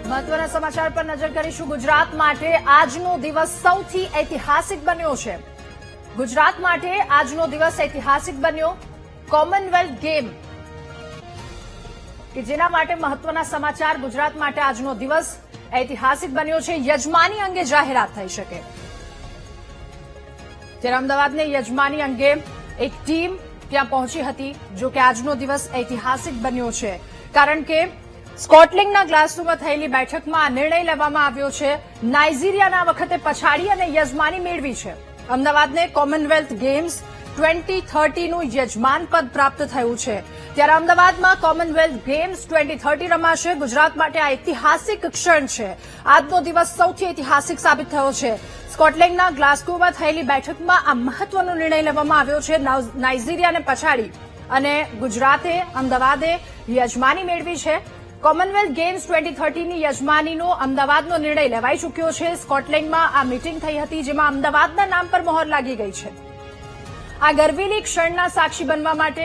મહત્વના સમાચાર પર નજર કરીશું। ગુજરાત માટે આજનો દિવસ સૌથી ઐતિહાસિક બન્યો છે। ગુજરાત માટે આજનો દિવસ ઐતિહાસિક બન્યો। કોમનવેલ્થ ગેમ કે જેના માટે મહત્વના સમાચાર। ગુજરાત માટે આજનો દિવસ ઐતિહાસિક બન્યો છે। યજમાની અંગે જાહેરાત થઈ શકે ત્યારે અમદાવાદને યજમાની અંગે એક ટીમ ત્યાં પહોંચી હતી। જો કે આજનો દિવસ ઐતિહાસિક બન્યો છે કારણ કે સ્કોટલેન્ડના ગ્લાસગોમાં થયેલી બેઠકમાં આ નિર્ણય લેવામાં આવ્યો છે। નાઇજીરિયાના વખતે પછાડી અને યજમાની મેળવી છે। અમદાવાદને કોમનવેલ્થ ગેમ્સ 2030નું યજમાન પદ પ્રાપ્ત થયું છે। ત્યારે અમદાવાદમાં કોમનવેલ્થ ગેમ્સ 2030 રમાશે। ગુજરાત માટે આ ઐતિહાસિક ક્ષણ છે। આજનો દિવસ સૌથી ઐતિહાસિક સાબિત થયો છે। સ્કોટલેન્ડના ગ્લાસગોમાં થયેલી બેઠકમાં આ મહત્વનો નિર્ણય લેવામાં આવ્યો છે। નાઇજીરિયાને પછાડી અને ગુજરાતે અમદાવાદે યજમાની મેળવી છે। કોમનવેલ્થ ગેમ્સ 2030ની યજમાનીનો અમદાવાદનો નિર્ણય લેવાઈ ચૂક્યો છે। સ્કોટલેન્ડમાં આ મીટિંગ થઈ હતી જેમાં અમદાવાદના નામ પર મહોર લાગી ગઈ છે। આ ગર્વિલી ક્ષણના સાક્ષી બનવા માટે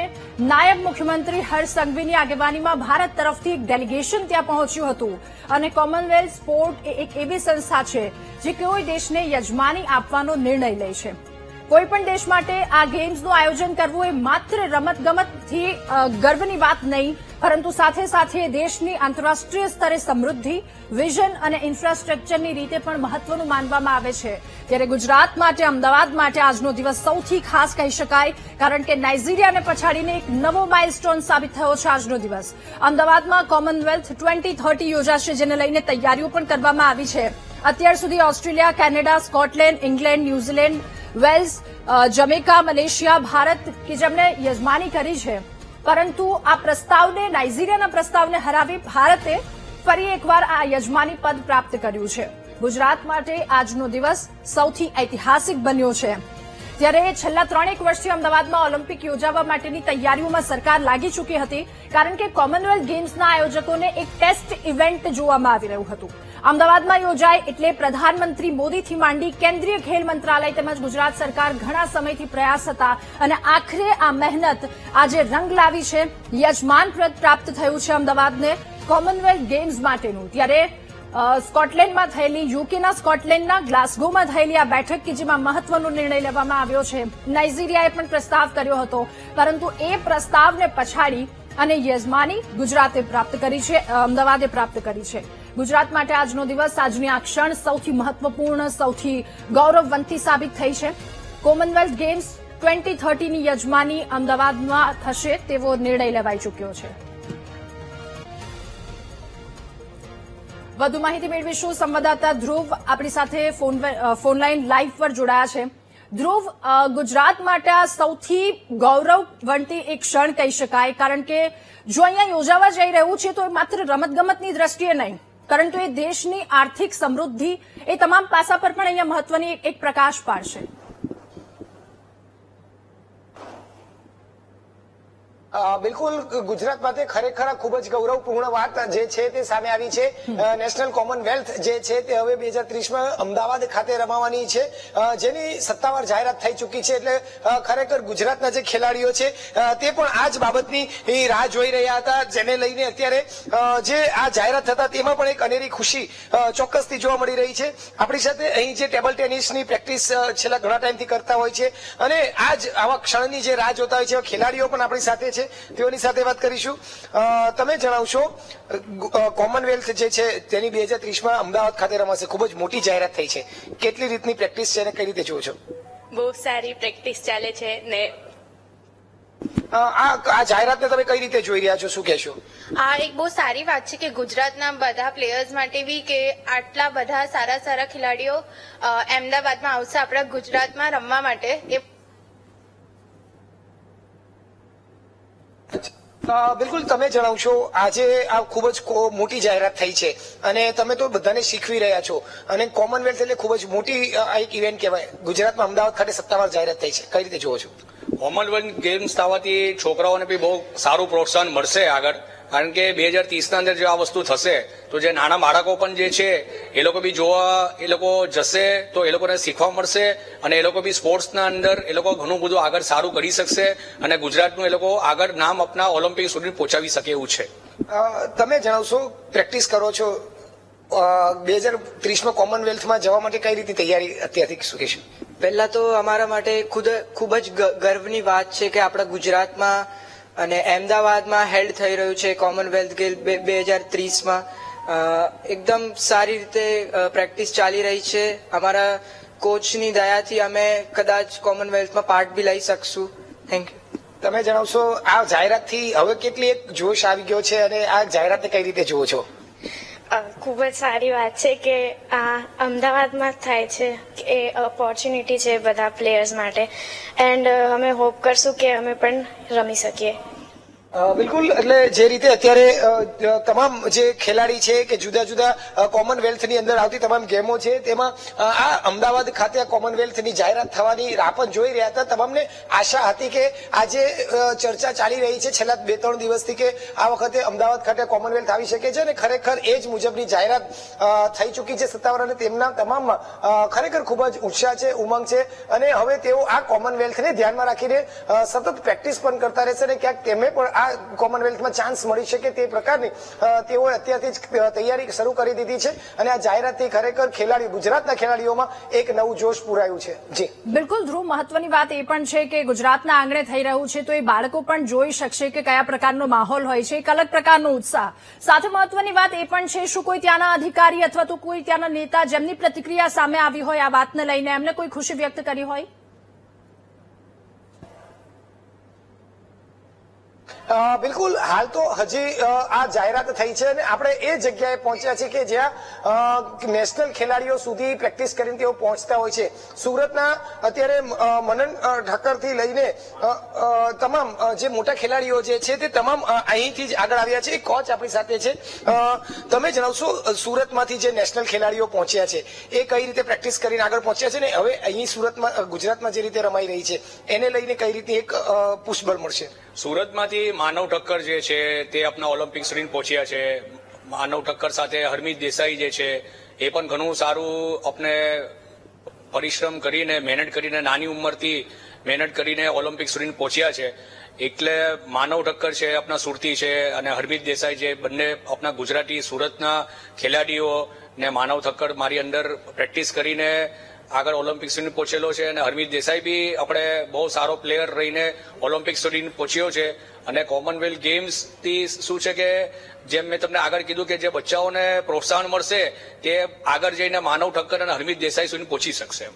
નાયબ મુખ્યમંત્રી હર્ષ સંઘવીની આગેવાનીમાં ભારત તરફથી એક ડેલિગેશન ત્યાં પહોંચ્યું હતું અને કોમનવેલ્થ સ્પોર્ટ એ એક એવી સંસ્થા છે જે કોઈ દેશને યજમાની આપવાનો નિર્ણય લે છે। કોઈપણ દેશ માટે આ ગેમ્સનું આયોજન કરવું એ માત્ર રમતગમતથી ગર્વની વાત નહીં પરંતુ સાથે સાથે દેશની આંતરરાષ્ટ્રીય સ્તરે સમૃદ્ધિ વિઝન અને ઇન્ફ્રાસ્ટ્રક્ચરની રીતે પણ મહત્વનું માનવામાં આવે છે। ત્યારે ગુજરાત માટે અમદાવાદ માટે આજનો દિવસ સૌથી ખાસ કહી શકાય કારણ કે નાઇજીરિયાને પછાડીને એક નવો માઇલસ્ટોન સાબિત થયો છે આજનો દિવસ। અમદાવાદમાં કોમનવેલ્થ 2030 યોજાશે જેને લઈને તૈયારીઓ પણ કરવામાં આવી છે। અત્યાર સુધી Australia Canada Scotland England New Zealand Wales Jamaica Malaysia Bharat કે જેમણે યજમાની કરી છે પરંતુ આ પ્રસ્તાવને નાઇજીરિયાના પ્રસ્તાવને હરાવી ભારતે ફરી એકવાર આ યજમાની પદ પ્રાપ્ત કર્યું છે। ગુજરાત માટે આજનો દિવસ સૌથી ઐતિહાસિક બન્યો છે। ત્યારે છેલ્લા 3 વર્ષથી અમદાવાદમાં ઓલિમ્પિક યોજાવા માટેની તૈયારીઓમાં સરકાર લાગી ચૂકી હતી કારણ કે કોમનવેલ્થ ગેમ્સના આયોજકોને એક ટેસ્ટ ઇવેન્ટ જોવામાં આવી રહ્યું હતું। અમદાવાદમાં યોજાય એટલે પ્રધાનમંત્રી મોદીથી માંડી કેન્દ્રીય ખેલ મંત્રાલય તેમજ ગુજરાત સરકાર ઘણા સમયથી પ્રયાસ હતા અને આખરે આ મહેનત આજે રંગ લાવી છે। યજમાન પદ પ્રાપ્ત થયું છે અમદાવાદને કોમનવેલ્થ ગેમ્સ માટેનું। ત્યારે સ્કોટલેન્ડમાં થયેલી યુકેના સ્કોટલેન્ડના ગ્લાસગોમાં થયેલી આ બેઠક કે જેમાં મહત્વનો નિર્ણય લેવામાં આવ્યો છે। નાઇજીરિયાએ પણ પ્રસ્તાવ કર્યો હતો પરંતુ એ પ્રસ્તાવને પછાડી અને યજમાની ગુજરાતે પ્રાપ્ત કરી છે અમદાવાદે પ્રાપ્ત કરી છે। ગુજરાત માટે આજનો દિવસ આજની આ ક્ષણ સૌથી મહત્વપૂર્ણ સૌથી ગૌરવવંતી સાબિત થઈ છે। કોમનવેલ્થ ગેમ્સ 2030ની યજમાની અમદાવાદમાં થશે તેવો નિર્ણય લેવાઈ ચૂક્યો છે। વધુ માહિતી મેળવીશું। સંવાદદાતા ધ્રુવ આપણી સાથે ફોનલાઈન લાઈવ પર જોડાયા છે। ધ્રુવ, ગુજરાત માટે આ સૌથી ગૌરવવંતી એક ક્ષણ કહી શકાય કારણ કે જો અહીંયા યોજાવા જઈ રહ્યું છે તો એ માત્ર રમતગમતની દ્રષ્ટિએ નહીં પરંતુ એ દેશની આર્થિક સમૃદ્ધિ એ તમામ પાસા પર પણ અહીંયા મહત્વની એક પ્રકાશ પાડશે। બિલકુલ ગુજરાત માટે ખરેખર ખૂબ જ ગૌરવપૂર્ણ વાત જે છે તે સામે આવી છે। નેશનલ કોમનવેલ્થ જે છે તે હવે 2030માં અમદાવાદ ખાતે રમાવાની છે જેની સત્તાવાર જાહેરાત થઈ ચૂકી છે। એટલે ખરેખર ગુજરાતના જે ખેલાડીઓ છે તે પણ આ જ બાબતની રાહ જોઈ રહ્યા હતા જેને લઈને અત્યારે જે આ જાહેરાત થતા તેમાં પણ એક અનેરી ખુશી ચોક્કસથી જોવા મળી રહી છે। આપણી સાથે અહીં જે ટેબલ ટેનિસની પ્રેક્ટિસ છેલ્લા ઘણા ટાઈમથી કરતા હોય છે અને આજ આવા ક્ષણની જે રાહ જોતા હોય છે ખેલાડીઓ પણ આપણી સાથે છે તેઓની સાથે વાત કરીશું। તમે જણાવશો કોમનવેલ્થ જે છે તેની 2030માં અમદાવાદ ખાતે રમાશે। ખૂબ જ મોટી જાહેરાત થઈ છે, કેટલી રીતની પ્રેક્ટિસ છે અને કઈ રીતે જોવો છો? બહુ સારી પ્રેક્ટિસ ચાલે છે ને આ જાહેરાતને તમે કઈ રીતે જોઈ રહ્યા છો, શું કહેશો? આ એક બહુ સારી વાત છે કે ગુજરાતના બધા પ્લેયર્સ માટે બી કે આટલા બધા સારા ખેલાડીઓ અમદાવાદમાં આવશે આપણા ગુજરાતમાં રમવા માટે। બિલકુલ, તમે જણાવશો આજે આ ખૂબ જ મોટી જાહેરાત થઈ છે અને તમે તો બધાને શીખવી રહ્યા છો અને કોમનવેલ્થ એટલે ખૂબ જ મોટી એક ઇવેન્ટ કહેવાય। ગુજરાતમાં અમદાવાદ ખાતે સત્તાવાર જાહેરાત થઈ છે, કઈ રીતે જોવો છો? કોમનવેલ્થ ગેમ્સ થવાથી છોકરાઓને બી બહુ સારું પ્રોત્સાહન મળશે આગળ કારણ કે 2030ના અંદર જો આ વસ્તુ થશે તો જે નાના બાળકો પણ જે છે એ લોકો બી જોવા એ લોકો જશે તો એ લોકોને શીખવા મળશે અને એ લોકો બી સ્પોર્ટ્સના અંદર એ લોકો ઘણું બધું આગળ સારું કરી શકશે અને ગુજરાતનું એ લોકો આગળ નામ આપના ઓલિમ્પિક સુધી પહોંચાવી શકે એવું છે। તમે જણાવશો પ્રેક્ટિસ કરો છો 2030માં કોમનવેલ્થમાં જવા માટે કઈ રીતે તૈયારી અત્યારથી શું કહેશો? પહેલા તો અમારા માટે ખૂબ જ ગર્વની વાત છે કે આપણા ગુજરાતમાં અને અમદાવાદમાં હેલ્ડ થઈ રહ્યું છે કોમનવેલ્થ ગેમ 2030માં. એકદમ સારી રીતે પ્રેક્ટિસ ચાલી રહી છે. અમારા કોચની દયાથી અમે કદાચ કોમનવેલ્થમાં પાર્ટ બી લઈ શકશું. Thank you. તમે જણાવશો આ જાહેરાતથી હવે કેટલી એક જોશ આવી ગયો છે અને આ જાહેરાતને કઈ રીતે જુઓ છો? ખૂબ જ સારી વાત છે કે આ અમદાવાદમાં જ થાય છે. એ ઓપોર્ચ્યુનિટી છે બધા પ્લેયર્સ માટે એન્ડ અમે હોપ કરશું કે અમે પણ રમી શકીએ. બિલકુલ, એટલે જે રીતે અત્યારે તમામ જે ખેલાડી છે કે જુદા જુદા કોમનવેલ્થની અંદર આવતી તમામ ગેમો છે તેમાં આ અમદાવાદ ખાતે કોમનવેલ્થની જાહેરાત થવાની રાપણ જોઈ રહ્યા હતા. તમામને આશા હતી કે આજે ચર્ચા ચાલી રહી છે છેલ્લા 2-3 દિવસથી કે આ વખતે અમદાવાદ ખાતે કોમનવેલ્થ આવી શકે છે અને ખરેખર એ જ મુજબની જાહેરાત થઈ ચૂકી છે સત્તાવાર અને તેમના તમામમાં ખરેખર ખૂબ જ ઉત્સાહ છે, ઉમંગ છે અને હવે તેઓ આ કોમનવેલ્થને ધ્યાનમાં રાખીને સતત પ્રેક્ટિસ પણ કરતા રહેશે અને ક્યાંક તેમને પણ આ કોમનવેલ્થમાં ચાન્સ મળી શકે તે પ્રકારની તેઓ અત્યારથી જ તૈયારી શરૂ કરી દીધી છે અને આ જાહેરાતથી ખરેખર ગુજરાતના ખેલાડીઓમાં એક નવું જોશ પૂરાયું છે. જી બિલકુલ ધ્રુવ, મહત્વની વાત એ પણ છે કે ગુજરાતના આંગણે થઈ રહ્યું છે તો એ બાળકો પણ જોઈ શકશે કે કયા પ્રકારનો માહોલ હોય છે, એક અલગ પ્રકારનો ઉત્સાહ. સાથે મહત્વની વાત એ પણ છે, શું કોઈ ત્યાંના અધિકારી અથવા તો કોઈ ત્યાંના નેતા જેમની પ્રતિક્રિયા સામે આવી હોય આ વાતને લઈને એમને કોઈ ખુશી વ્યક્ત કરી હોય? બિલકુલ, હાલ તો હજી આ જાહેરાત થઈ છે અને આપણે એ જગ્યાએ પહોંચ્યા છીએ કે જ્યાં નેશનલ ખેલાડીઓ સુધી પ્રેક્ટિસ કરીને તેઓ પહોંચતા હોય છે. સુરતના અત્યારે મનન ઠક્કરથી લઈને તમામ જે મોટા ખેલાડીઓ જે છે તે તમામ અહીંથી જ આગળ આવ્યા છે. કોચ આપણી સાથે છે. તમે જણાવશો સુરતમાંથી જે નેશનલ ખેલાડીઓ પહોંચ્યા છે એ કઈ રીતે પ્રેક્ટિસ કરીને આગળ પહોંચ્યા છે ને હવે અહીં સુરતમાં ગુજરાતમાં જે રીતે રમાઈ રહી છે એને લઈને કઈ રીતે એક પુષ્બળ મળશે? સુરતમાંથી માનવ ઠક્કર જે છે તે આપણા ઓલિમ્પિક સુધી પહોંચ્યા છે. માનવ ઠક્કર સાથે હરમીત દેસાઈ જે છે એ પણ ઘણું સારું આપણે પરિશ્રમ કરીને મહેનત કરીને નાની ઉંમરથી મહેનત કરીને ઓલિમ્પિક સુધી પહોંચ્યા છે. એટલે માનવ ઠક્કર છે આપણા સુરતી છે અને હરમીત દેસાઈ છે, બંને આપણા ગુજરાતી સુરતના ખેલાડીઓ ને માનવ ઠક્કર મારી અંદર પ્રેક્ટિસ કરીને આગળ ઓલિમ્પિક સુધી પહોંચેલો છે અને હરમીત દેસાઈ બી આપણે બહુ સારો પ્લેયર રહીને ઓલિમ્પિક સુધી પહોંચ્યો છે. અને કોમનવેલ્થ ગેમ્સ થી શું છે કે જેમ મેં તમને આગળ કીધું કે જે બચ્ચાઓને પ્રોત્સાહન મળશે તે આગળ જઈને માનવ ઠક્કર અને હરમીત દેસાઈ સુધી પહોંચી શકશે.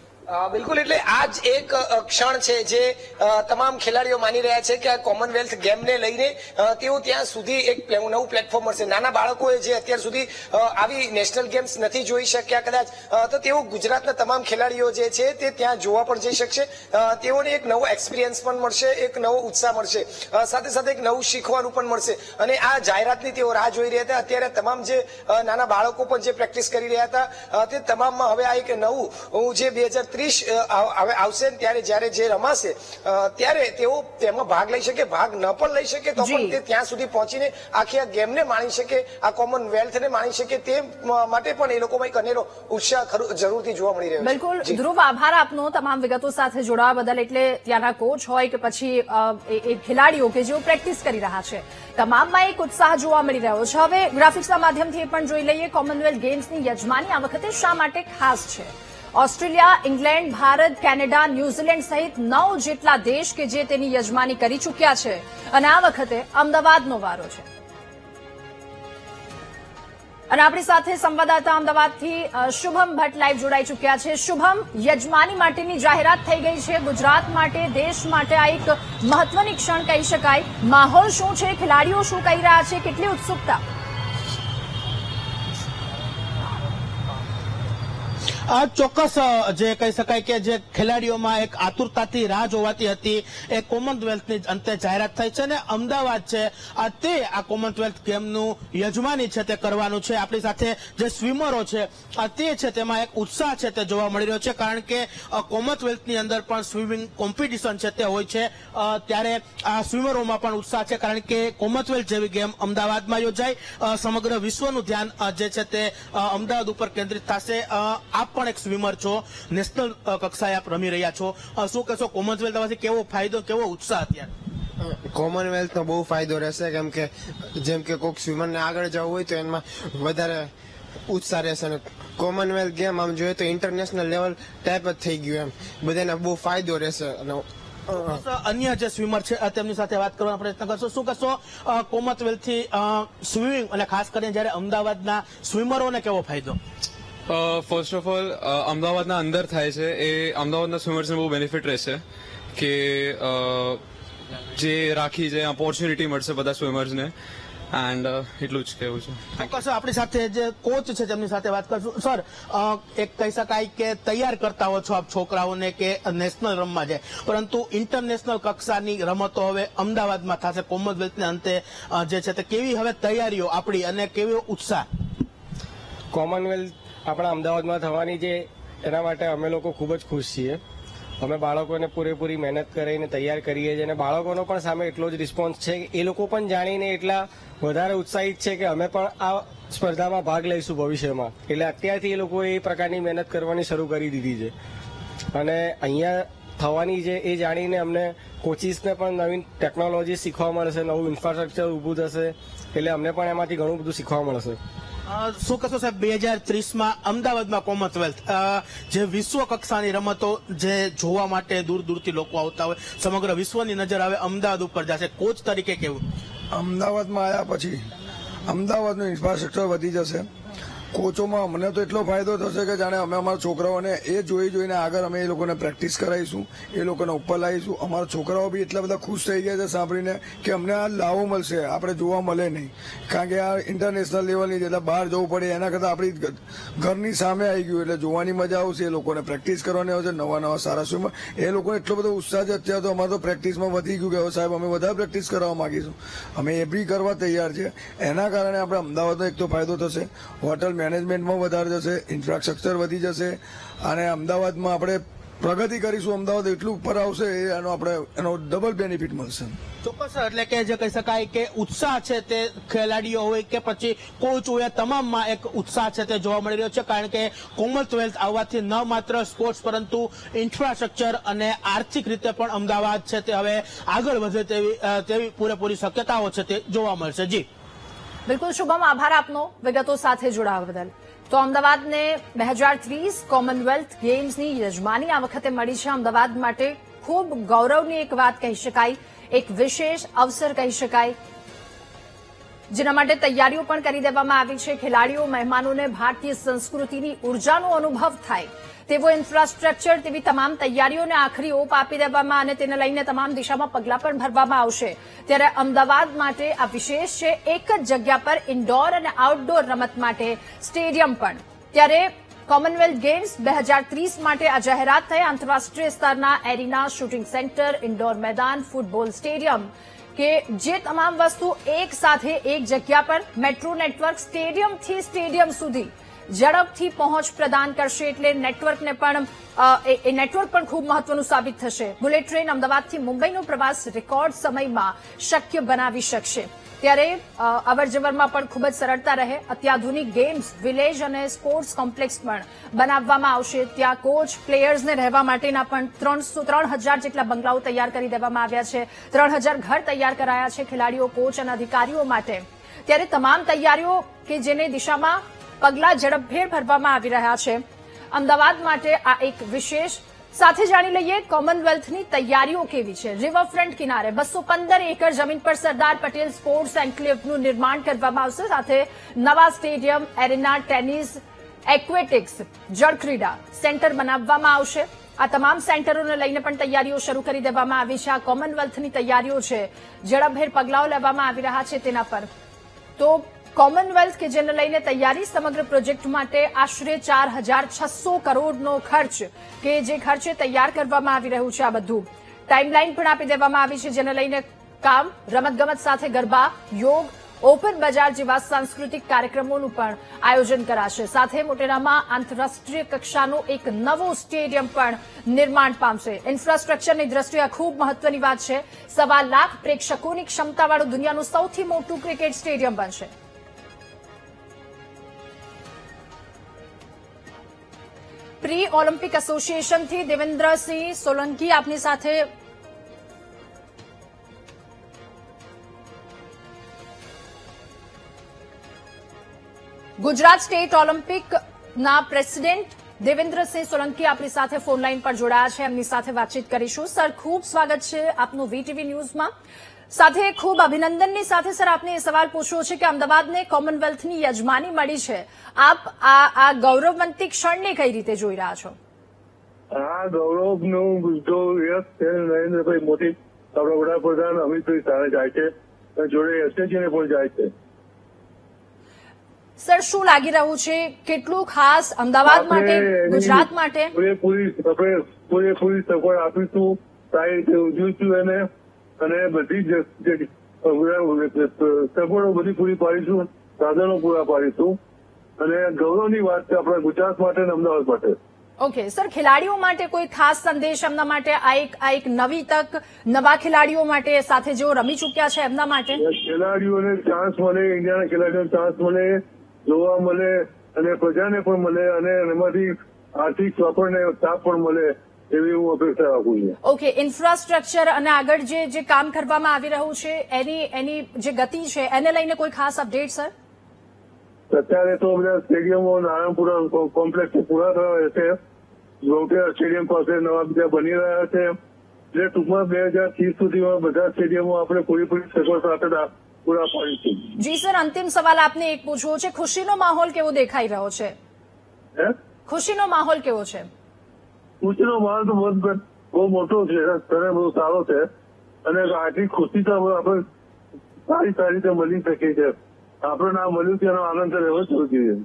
બિલકુલ, એટલે આ જ એક ક્ષણ છે જે તમામ ખેલાડીઓ માની રહ્યા છે કે આ કોમનવેલ્થ ગેમને લઈને તેઓ ત્યાં સુધી એક નવું પ્લેટફોર્મ મળશે. નાના બાળકોએ જે અત્યાર સુધી આવી નેશનલ ગેમ્સ નથી જોઈ શક્યા કદાચ તો તેઓ ગુજરાતના તમામ ખેલાડીઓ જે છે તે ત્યાં જોવા પણ જઈ શકશે. તેઓને એક નવો એક્સપિરિયન્સ પણ મળશે, એક નવો ઉત્સાહ મળશે, સાથે સાથે એક નવું શીખવાનું પણ મળશે. અને આ જાહેરાતની તેઓ રાહ જોઈ રહ્યા હતા. અત્યારે તમામ જે નાના બાળકો પણ જે પ્રેક્ટિસ કરી રહ્યા હતા તે તમામમાં હવે આ એક નવું જે 2030 હવે આવશે ત્યારે જયારે જે રમાશે ત્યારે તેઓ તેમાં ભાગ લઈ શકે, ભાગ ન પણ લઈ શકે તો પણ તે ત્યાં સુધી પહોંચીને આખી આ ગેમને માણી શકે, આ કોમનવેલ્થને માણી શકે તે માટે પણ એ લોકોમાં એક અનેરો ઉત્સાહ જરૂરથી જોવા મળી રહ્યો છે. બિલકુલ ધ્રુવ, આભાર આપનો તમામ વિગતો સાથે જોડાવા બદલ. એટલે ત્યાંના કોચ હોય કે પછી એ ખેલાડીઓ કે જેઓ પ્રેક્ટિસ કરી રહ્યા છે તમામમાં એક ઉત્સાહ જોવા મળી રહ્યો છે. હવે ગ્રાફિક્સના માધ્યમથી એ પણ જોઈ લઈએ કોમનવેલ્થ ગેમ્સની યજમાની આ વખતે શા માટે ખાસ છે. Australia, England, Bharat, Canada, New Zealand સહિત 9 જેટલા દેશ કે જે તેની યજમાની કરી ચૂક્યા છે અને આ વખતે અમદાવાદનો વારો છે. અને આપણી સાથે સંવાદદાતા અમદાવાદથી શુભમ ભટ્ટ લાઈવ જોડાઈ ચૂક્યા છે. શુભમ, યજમાની માટેની જાહેરાત થઈ ગઈ છે. ગુજરાત માટે, દેશ માટે આ એક મહત્વની ક્ષણ કહી શકાય. માહોલ શું છે, ખેલાડીઓ શું કહી રહ્યા છે, કેટલી ઉત્સુકતા? ચોક્કસ જે કહી શકાય કે જે ખેલાડીઓમાં એક આતુરતાથી રાહ જોવાતી હતી એ કોમનવેલ્થની અંતે જાહેરાત થઈ છે અને અમદાવાદ છે તે આ કોમનવેલ્થ ગેમનું યજમાની છે તે કરવાનું છે. આપણી સાથે જે સ્વિમરો છે તે છે તેમાં એક ઉત્સાહ છે તે જોવા મળી રહ્યો છે કારણ કે કોમનવેલ્થની અંદર પણ સ્વિમિંગ કોમ્પિટિશન છે તે હોય છે ત્યારે આ સ્વિમરોમાં પણ ઉત્સાહ છે કારણ કે કોમનવેલ્થ જેવી ગેમ અમદાવાદમાં યોજાય, સમગ્ર વિશ્વનું ધ્યાન જે છે તે અમદાવાદ ઉપર કેન્દ્રિત થશે. આપ પણ એક સ્વિમર છો, નેશનલ કક્ષાએ આપ રમી રહ્યા છો, શું કહેશો કોમનવેલ્થ આવવાથી કેવો ફાયદો, કેવો ઉત્સાહ અત્યારે? કોમનવેલ્થનો બહુ ફાયદો રહેશે કેમ કે જેમ કે કોઈક સ્વિમરને આગળ જવું હોય તો એમાં વધારે ઉત્સાહ રહેશે અને કોમનવેલ્થ ગેમ આમ જોઈએ તો ઇન્ટરનેશનલ લેવલ ટાઈપ જ થઈ ગયું એમ બધાને બહુ ફાયદો રહેશે અને અન્ય જે સ્વિમર છે તેમની સાથે વાત કરવાનો પ્રયત્ન કરશો. શું કહેશો કોમનવેલ્થ થી સ્વિમિંગ અને ખાસ કરીને જયારે અમદાવાદના સ્વિમરોને કેવો ફાયદો? ફર્સ્ટ ઓફ ઓલ અમદાવાદના અંદર થાય છે એ અમદાવાદના સ્વિમર્સને બહુ બેનિફિટ રહેશે કે જે રાખી જે ઓપોર્ચ્યુનિટી મળશે બધા સ્વિમર્સને એન્ડ એટલું જ કહેવું છે. ચોક્કસ આપણી સાથે જે કોચ છે તેમની સાથે વાત કરશું. સર, એક કહી શકાય કે તૈયાર કરતા હો છો આપ છોકરાઓને કે નેશનલ રમવા જાય, પરંતુ ઇન્ટરનેશનલ કક્ષાની રમતો હવે અમદાવાદમાં થશે કોમનવેલ્થને અંતે જે છે તે કેવી હવે તૈયારીઓ આપણી અને કેવો ઉત્સાહ? કોમનવેલ્થ આપણા અમદાવાદમાં થવાની છે એના માટે અમે લોકો ખૂબ જ ખુશ છીએ. અમે બાળકોને પૂરેપૂરી મહેનત કરીને તૈયાર કરીએ છીએ અને બાળકોનો પણ સામે એટલો જ રિસ્પોન્સ છે. એ લોકો પણ જાણીને એટલા વધારે ઉત્સાહિત છે કે અમે પણ આ સ્પર્ધામાં ભાગ લઈશું ભવિષ્યમાં. એટલે અત્યારથી એ લોકોએ એ પ્રકારની મહેનત કરવાની શરૂ કરી દીધી છે અને અહીંયા થવાની છે એ જાણીને અમને કોચિસને પણ નવીન ટેકનોલોજી શીખવા મળશે, નવું ઇન્ફ્રાસ્ટ્રક્ચર ઊભું થશે, એટલે અમને પણ એમાંથી ઘણું બધું શીખવા મળશે. શું કહેશો સાહેબ, 2030માં અમદાવાદમાં કોમનવેલ્થ જે વિશ્વ કક્ષાની રમતો જે જોવા માટે દૂર દૂરથી લોકો આવતા હોય, સમગ્ર વિશ્વની નજર હવે અમદાવાદ ઉપર જશે, કોચ તરીકે કેવું? અમદાવાદમાં આવ્યા પછી અમદાવાદનું ઇન્ફ્રાસ્ટ્રક્ચર વધી જશે. કોચોમાં અમને તો એટલો ફાયદો થશે કે જાણે અમે અમારા છોકરાઓને એ જોઈને આગળ અમે એ લોકોને પ્રેક્ટિસ કરાવીશું, એ લોકોને ઉપર લાવીશું. અમારા છોકરાઓ બી એટલા બધા ખુશ થઈ ગયા છે સાંભળીને કે અમને આ લાવો મળશે, આપણે જોવા મળે નહીં, કારણ કે આ ઇન્ટરનેશનલ લેવલની એટલે બહાર જવું પડે એના કરતાં આપણી ઘરની સામે આવી ગયું એટલે જોવાની મજા આવશે. એ લોકોને પ્રેક્ટિસ કરવાની આવશે, નવા સારા સ્વિમર. એ લોકોને એટલો બધો ઉત્સાહ છે અત્યારે તો અમારે તો પ્રેક્ટિસમાં વધી ગયું કે હવે સાહેબ અમે વધારે પ્રેક્ટિસ કરવા માંગીશું. અમે એ બી કરવા તૈયાર છે. એના કારણે આપણે અમદાવાદનો એક તો ફાયદો થશે, હોટલ મેનેજમેન્ટમાં વધારે જશે, ઇન્ફ્રાસ્ટ્રક્ચર વધી જશે અને અમદાવાદમાં આપણે પ્રગતિ કરીશું. અમદાવાદ એટલું ઉપર આવશે એનો ડબલ બેનિફિટ મળશે. ચોક્કસ, એટલે કે જે કહી શકાય કે ઉત્સાહ છે તે ખેલાડીઓ હોય કે પછી કોચ હોય તમામમાં એક ઉત્સાહ છે તે જોવા મળી રહ્યો છે, કારણ કે કોમનવેલ્થ આવવાથી ન માત્ર સ્પોર્ટ્સ પરંતુ ઇન્ફ્રાસ્ટ્રક્ચર અને આર્થિક રીતે પણ અમદાવાદ છે તે હવે આગળ વધે તેવી પૂરેપૂરી શક્યતાઓ છે તે જોવા મળશે. જી બિલકુલ શુભમ, આભાર આપનો વિગતો સાથે જોડાવા બદલ. તો અમદાવાદને 2030 કોમનવેલ્થ ગેમ્સની યજમાની આ વખતે મળી છે. અમદાવાદ માટે ખૂબ ગૌરવની એક વાત કહી શકાય, એક વિશેષ અવસર કહી શકાય, જેના માટે તૈયારીઓ પણ કરી દેવામાં આવી છે. ખેલાડીઓ મહેમાનોને ભારતીય સંસ્કૃતિની ઉર્જાનો અનુભવ થાય તેવો ઇન્ફ્રાસ્ટ્રક્ચર, તેવી તમામ તૈયારીઓને આખરી ઓપ આપી દેવામાં અને તેને લઈને તમામ દિશામાં પગલાં પણ ભરવામાં આવશે. ત્યારે અમદાવાદ માટે આ વિશેષ છે. એક જ જગ્યા પર ઇન્ડોર અને આઉટડોર રમત માટે સ્ટેડિયમ પણ. ત્યારે કોમનવેલ્થ ગેમ્સ 2030 માટે આ જાહેરાત થઈ. આંતરરાષ્ટ્રીય સ્તરના એરિના, શૂટિંગ સેન્ટર, ઇન્ડોર મેદાન, ફૂટબોલ સ્ટેડિયમ કે જે તમામ વસ્તુ એક સાથે એક જગ્યા પર મેટ્રો નેટવર્ક સ્ટેડિયમથી સ્ટેડિયમ સુધી ઝડપથી પહોંચ પ્રદાન કરશે. એટલે નેટવર્ક પણ ખૂબ મહત્વનું સાબિત થશે. બુલેટ ટ્રેન અમદાવાદથી મુંબઈનો પ્રવાસ રેકોર્ડ સમયમાં શક્ય બનાવી શકશે. ત્યારે અવરજવરમાં પણ ખૂબ જ સરળતા રહે. અત્યાધુનિક ગેમ્સ વિલેજ અને સ્પોર્ટ્સ કોમ્પ્લેક્સ પણ બનાવવામાં આવશે. ત્યાં કોચ પ્લેયર્સને રહેવા માટેના પણ 3,000 જેટલા બંગલાઓ તૈયાર કરી દેવામાં આવ્યા છે. 3,000 ઘર તૈયાર કરાયા છે ખેલાડીઓ, કોચ અને અધિકારીઓ માટે. ત્યારે તમામ તૈયારીઓ કે જેને દિશામાં પગલાં ઝડપભેર ભરવામાં આવી રહ્યા છે અમદાવાદ માટે આ એક વિશેષ. સાથે જાણી લઈએ કોમનવેલ્થની તૈયારીઓ કેવી છે. રિવરફ્રન્ટ કિનારે 215 એકર જમીન પર સરદાર પટેલ સ્પોર્ટ્સ એન્ક્લેવનું નિર્માણ કરવામાં આવશે. સાથે નવા સ્ટેડિયમ, એરેના, ટેનિસ, એક્વેટિક્સ, જળક્રીડા સેન્ટર બનાવવામાં આવશે. આ તમામ સેન્ટરોને લઈને પણ તૈયારીઓ શરૂ કરી દેવામાં આવી છે. આ કોમનવેલ્થની તૈયારીઓ છે, ઝડપભેર પગલાઓ લેવામાં આવી રહ્યા છે તેના પર. તો કોમનવેલ્થ કે જેને લઈને તૈયારી, સમગ્ર પ્રોજેક્ટ માટે આશરે 4,600 કરોડનો ખર્ચ કે જે ખર્ચે તૈયાર કરવામાં આવી રહ્યું છે. આ બધું ટાઈમલાઈન પણ આપી દેવામાં આવી છે, જેને લઈને કામ રમતગમત સાથે ગરબા, યોગ, ઓપન બજાર જેવા સાંસ્કૃતિક કાર્યક્રમોનું પણ આયોજન કરાશે. સાથે મોટેરામાં આંતરરાષ્ટ્રીય કક્ષાનો એક નવો સ્ટેડિયમ પણ નિર્માણ પામશે. ઇન્ફ્રાસ્ટ્રક્ચરની દ્રષ્ટિએ ખૂબ મહત્વની વાત છે. 1.25 લાખ પ્રેક્ષકોની ક્ષમતાવાળું દુનિયાનું સૌથી મોટું ક્રિકેટ સ્ટેડિયમ બનશે. પ્રી ઓલિમ્પિક એસોસિએશનથી દેવેન્દ્રસિંહ સોલંકી આપની સાથે. ગુજરાત સ્ટેટ ઓલિમ્પિકના પ્રેસિડેન્ટ દેવેન્દ્રસિંહ સોલંકી આપણી સાથે ફોન લાઈન પર જોડાયા છે. એમની સાથે વાતચીત કરીશું. સર, ખૂબ સ્વાગત છે આપનું વીટીવી ન્યૂઝમાં. સાથે ખૂબ અભિનંદનની સાથે સર આપને એ સવાલ પૂછવો છે કે અમદાવાદને કોમનવેલ્થની યજમાની મળી છે. આપ આ ગૌરવવંતી ક્ષણને કઈ રીતે જોઈ રહ્યા છો? આ ગૌરવનું જો યશ છે નરેન્દ્રભાઈ મોદી, આપણા વડાપ્રધાન અમિતભાઈ શાહે જાય છે, જોડે એસએજીને પણ જાય છે. સર, શું લાગી રહ્યું છે, કેટલું ખાસ અમદાવાદ માટે, ગુજરાત માટે? પૂરેપૂરી સફળ આપીશું, સારી રીતે ઉજવીશું એને, અને બધી જ સગવડો બધી પૂરી પાડીશું, સાધનો પૂરા પાડીશું, અને ગૌરવની વાત છે આપણા ગુજરાત માટે અને અમદાવાદ માટે. ઓકે સર, ખેલાડીઓ માટે કોઈ ખાસ સંદેશ એમના માટે? આ એક નવી તક નવા ખેલાડીઓ માટે, સાથે જેઓ રમી ચૂક્યા છે એમના માટે? ખેલાડીઓને ચાન્સ મળે, ઇન્ડિયાના ખેલાડીઓને ચાન્સ મળે, જોવા મળે, અને પ્રજાને પણ મળે, અને એમાંથી આર્થિક આપણને લાભ પણ મળે, એવી હું અપેક્ષા રાખું છું. ઓકે, ઇન્ફ્રાસ્ટ્રક્ચર અને આગળ જે કામ કરવામાં આવી રહ્યું છે એની જે ગતિ છે એને લઈને કોઈ ખાસ અપડેટ સર? અત્યારે તો બધા સ્ટેડિયમો નારાયણપુરા કોમ્પ્લેક્સ પૂરા થયા છે, ગૌટિયા સ્ટેડિયમ પાસે નવા બીજા બની રહ્યા છે, એટલે ટૂંકમાં 2030 સુધીમાં બધા સ્ટેડિયમો આપણે પૂરેપૂરી સગવડ સાથે પૂરા પાડીશું. જી સર, અંતિમ સવાલ આપને એક પૂછવો છે, ખુશીનો માહોલ કેવો દેખાઈ રહ્યો છે? ખુશીનો માહોલ કેવો છે? ખુશીનો માહોલ તો બહુ મોટો છે, અને બહુ સારો છે, અને આટલી ખુશી તો આપણે સારી રીતે મળી શકીએ છીએ. આપણને આ મળ્યું તેનો આનંદ રહેવો જ જોઈએ.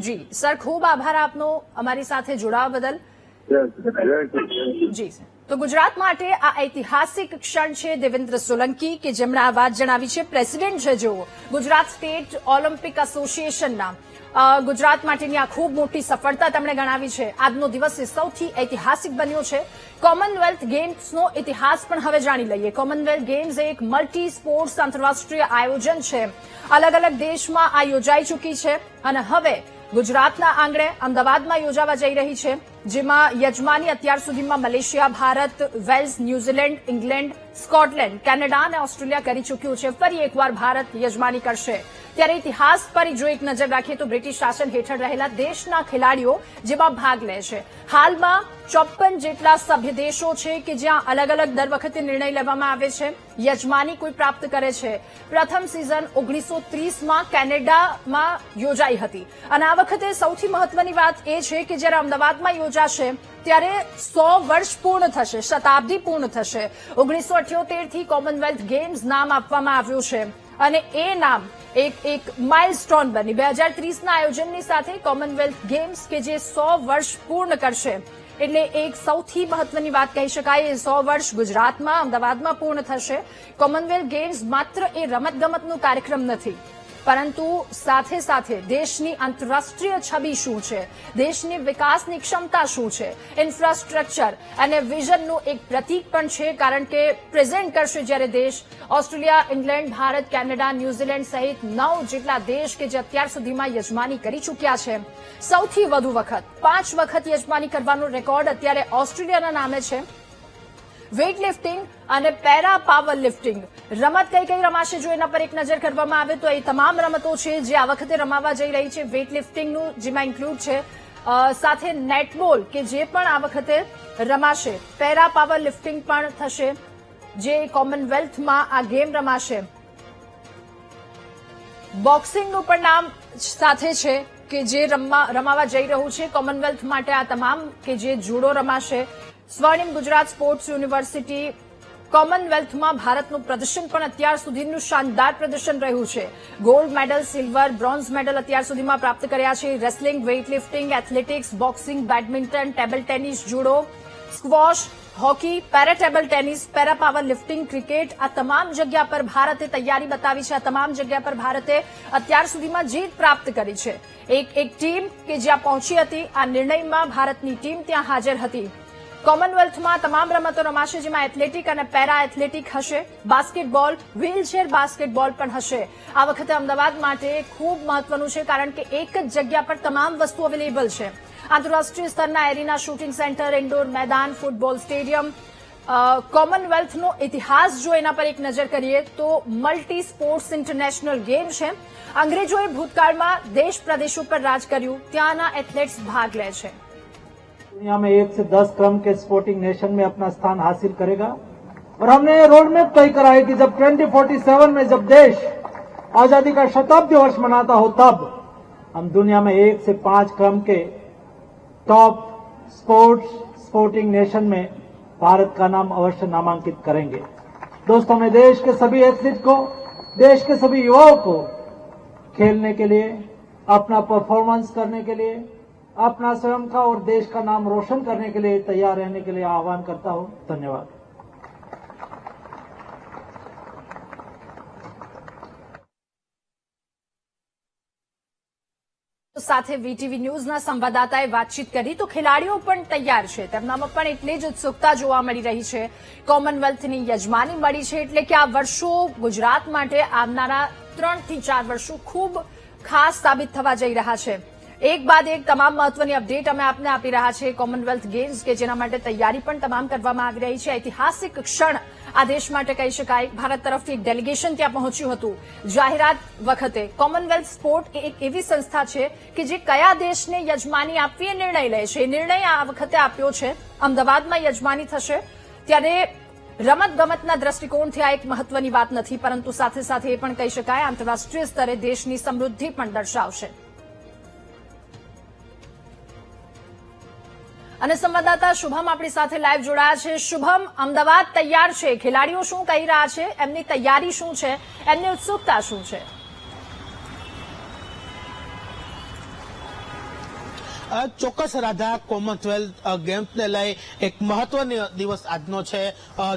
જી સર, ખૂબ આભાર આપનો અમારી સાથે જોડાવા બદલ. જી સર, તો ગુજરાત માટે આ ઐતિહાસિક ક્ષણ છે. દેવેન્દ્ર સોલંકી કે જેમણે આ વાત જણાવી છે, પ્રેસિડેન્ટ છે જેઓ ગુજરાત સ્ટેટ ઓલિમ્પિક એસોસિએશનના, ગુજરાત માટેની આ ખૂબ મોટી સફળતા તેમણે ગણાવી છે. આજનો દિવસ એ સૌથી ઐતિહાસિક બન્યો છે. કોમનવેલ્થ ગેમ્સનો ઇતિહાસ પણ હવે જાણી લઈએ. કોમનવેલ્થ ગેમ્સ એક મલ્ટી સ્પોર્ટ્સ આંતરરાષ્ટ્રીય આયોજન છે. અલગ અલગ દેશમાં આ યોજાઈ ચૂકી છે અને હવે ગુજરાતના આંગણે અમદાવાદમાં યોજાવા જઈ રહી છે, જેમાં યજમાની અત્યાર સુધીમાં Malaysia, Bharat, Wales, New Zealand, England, Scotland, Canada અને ઓસ્ટ્રેલિયા કરી ચૂક્યું છે. ફરી એકવાર ભારત યજમાની કરશે. ત્યારે ઇતિહાસ પર જો એક નજર રાખીએ તો બ્રિટિશ શાસન હેઠળ રહેલા દેશના ખેલાડીઓ જેમાં ભાગ લે છે. હાલમાં 54 જેટલા સભ્ય દેશો છે કે જ્યાં અલગ અલગ દર વખતે નિર્ણય લેવામાં આવે છે, યજમાની કોઈ પ્રાપ્ત કરે છે. પ્રથમ સિઝન 1930માં કેનેડામાં યોજાઈ હતી અને આ વખતે સૌથી મહત્વની વાત એ છે કે જ્યારે અમદાવાદમાં યોજાશે ત્યારે 100 વર્ષ પૂર્ણ થશે, શતાબ્દી પૂર્ણ થશે. 1978 થી કોમનવેલ્થ ગેમ્સ નામ આપવામાં આવ્યું છે અને એ નામ એક માઇલસ્ટોન બની. 2030ના આયોજનની સાથે કોમનવેલ્થ ગેમ્સ કે જે 100 વર્ષ પૂર્ણ કરશે, એટલે એક સૌથી મહત્વની વાત કહી શકાય. એ 100 વર્ષ ગુજરાતમાં, અમદાવાદમાં પૂર્ણ થશે. કોમનવેલ્થ ગેમ્સ માત્ર એ રમતગમતનો કાર્યક્રમ નથી, પરંતુ સાથે સાથે દેશની આંતરરાષ્ટ્રીય છબી શું છે, દેશની વિકાસની ક્ષમતા શું છે, ઇન્ફ્રાસ્ટ્રક્ચર અને વિઝનનું એક પ્રતીક પણ છે. કારણ કે પ્રેઝન્ટ કરશે જ્યારે દેશ Australia, England, Bharat, Canada, New Zealand સહિત 9 જેટલા દેશ કે જે અત્યાર સુધીમાં યજમાની કરી ચૂક્યા છે. સૌથી વધુ વખત 5 વખત યજમાની કરવાનો રેકોર્ડ અત્યારે ઓસ્ટ્રેલિયાના નામે છે. વેઇટ લિફ્ટિંગ અને પેરા પાવર લિફ્ટિંગ રમત કઈ કઈ રમાશે જો એના પર એક નજર કરવામાં આવે તો એ તમામ રમતો છે જે આ વખતે રમાવા જઈ રહી છે. વેઇટ લિફ્ટિંગનું જેમાં ઇન્ક્લુડ છે, સાથે નેટબોલ કે જે પણ આ વખતે રમાશે, પેરા પાવર લિફ્ટિંગ પણ થશે જે કોમનવેલ્થમાં આ ગેમ રમાશે. બોક્સિંગનું પણ નામ સાથે છે કે જે રમાવા જઈ રહ્યું છે કોમનવેલ્થ માટે. આ તમામ કે જે જુડો રમાશે. સ્વર્ણિમ ગુજરાત સ્પોર્ટ્સ યુનિવર્સિટી કોમનવેલ્થમાં ભારતનું પ્રદર્શન પણ અત્યાર સુધીનું શાનદાર પ્રદર્શન રહ્યું છે. Gold medal, silver, bronze medal અત્યાર સુધીમાં પ્રાપ્ત કર્યા છે. Wrestling, weight lifting, athletics, boxing, badminton, table tennis, judo, squash, hockey, para table tennis, para power lifting, cricket, આ તમામ જગ્યા પર ભારતે તૈયારી બતાવી છે. આ તમામ જગ્યા પર ભારતે અત્યાર સુધીમાં જીત પ્રાપ્ત કરી છે. એક ટીમ કે જ્યાં પહોંચી હતી, આ નિર્ણયમાં ભારતની ટીમ ત્યાં હાજર હતી. કોમનવેલ્થમાં તમામ રમતો રમાશે, જેમાં એથ્લેટિક અને પેરા એથ્લેટિક હશે. બાસ્કેટબોલ, વ્હીલચેર બાસ્કેટબોલ પણ હશે. આ વખતે અમદાવાદ માટે ખૂબ મહત્વનું છે કારણ કે એક જ જગ્યા પર તમામ વસ્તુ અવેલેબલ છે. આંતરરાષ્ટ્રીય સ્તરના એરિના, શૂટિંગ સેન્ટર, ઇન્ડોર મેદાન, ફૂટબોલ સ્ટેડિયમ, કોમનવેલ્થનો ઇતિહાસ જો એના પર એક નજર કરીએ તો મલ્ટી સ્પોર્ટ્સ ઇન્ટરનેશનલ ગેમ છે. અંગ્રેજોએ ભૂતકાળમાં દેશ પ્રદેશો પર રાજ કર્યું, ત્યાંના એથ્લેટ્સ ભાગ લે છે. दुनिया में 1 से 10 क्रम के स्पोर्टिंग नेशन में अपना स्थान हासिल करेगा और हमने रोड मैप तय करा है कि जब 2047 में जब देश आजादी का शताब्दी वर्ष मनाता हो तब हम दुनिया में 1 से 5 क्रम के टॉप स्पोर्टिंग नेशन में भारत का नाम अवश्य नामांकित करेंगे. दोस्तों, मैं देश के सभी एथलीट को, देश के सभी युवाओं को खेलने के लिए, अपना परफॉर्मेंस करने के लिए, अपना स्वयं का और देश का नाम रोशन करने के लिए तैयार रहने के लिए आह्वान करता हूं. धन्यवाद. સાથે વીટીવી ન્યૂઝના સંવાદદાતાએ વાતચીત કરી તો ખેલાડીઓ પણ તૈયાર છે, તેમનામાં પણ એટલી જ ઉત્સુકતા જોવા મળી રહી છે. કોમનવેલ્થની યજમાની મળી છે એટલે કે આ વર્ષો ગુજરાત માટે આવનારા 3 થી 4 વર્ષો ખૂબ ખાસ સાબિત થવા જઈ રહ્યા છે. એક બાદ એક તમામ મહત્વની અપડેટ અમે આપને આપી રહ્યા છે. કોમનવેલ્થ ગેમ્સ કે જેના માટે તૈયારી પણ તમામ કરવામાં આવી રહી છે. ઐતિહાસિક ક્ષણ આ દેશ માટે કહી શકાય. ભારત તરફથી એક ડેલિગેશન ત્યાં પહોંચ્યું હતું. જાહેરાત વખતે કોમનવેલ્થ સ્પોર્ટ એક એવી સંસ્થા છે કે જે કયા દેશને યજમાની આપવી એ નિર્ણય લે છે. એ નિર્ણય આ વખતે આપ્યો છે. અમદાવાદમાં યજમાની થશે ત્યારે રમતગમતના દ્રષ્ટિકોણથી આ એક મહત્વની વાત નથી, પરંતુ સાથે સાથે એ પણ કહી શકાય આંતરરાષ્ટ્રીય સ્તરે દેશની સમૃદ્ધિ પણ દર્શાવશે. અને સંવાદદાતા શુભમ આપણી સાથે લાઈવ જોડાયા છે. શુભમ, અમદાવાદ તૈયાર છે, ખેલાડીઓ શું કહી રહ્યા છે, એમની તૈયારી શું છે, એમની ઉત્સુકતા શું છે? ચોક્કસ રાધા, કોમનવેલ્થ ગેમ્સને લઈ એક મહત્વનો દિવસ આજનો છે.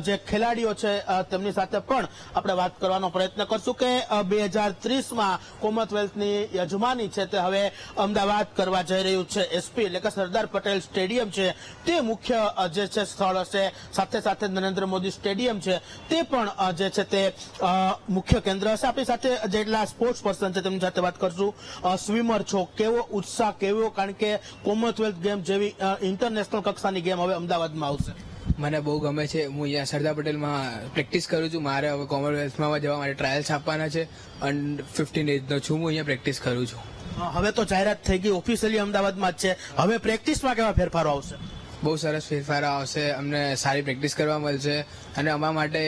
જે ખેલાડીઓ છે તેમની સાથે પણ આપણે વાત કરવાનો પ્રયત્ન કરશું કે 2030માં કોમનવેલ્થની યજમાની છે તે હવે અમદાવાદ કરવા જઈ રહ્યું છે. એસપી એટલે કે સરદાર પટેલ સ્ટેડિયમ છે તે મુખ્ય જે છે સ્થળ હશે. સાથે સાથે નરેન્દ્ર મોદી સ્ટેડિયમ છે તે પણ જે છે તે મુખ્ય કેન્દ્ર હશે. આપણી સાથે જેટલા સ્પોર્ટ્સ પર્સન છે તેમની સાથે વાત કરશું. સ્વિમર છો, કેવો ઉત્સાહ, કેવો, કારણ કે કોમનવેલ્થ ગેમ જેવી ઇન્ટરનેશનલ કક્ષાની ગેમ હવે અમદાવાદમાં આવશે. મને બહુ ગમે છે. હું અહીંયા સરદાર પટેલમાં પ્રેક્ટિસ કરું છું. મારે હવે કોમનવેલ્થમાં જવા માટે ટ્રાયલ્સ આપવાના છે. અંડર 15 એજનો છું. હું અહીંયા પ્રેક્ટિસ કરું છું. હવે તો જાહેરાત થઈ ગઈ, ઓફિશિયલી અમદાવાદમાં જ છે. હવે પ્રેક્ટિસમાં કેવા ફેરફારો આવશે? બહુ સરસ ફેરફારો આવશે. અમને સારી પ્રેક્ટિસ કરવા મળશે અને અમારા માટે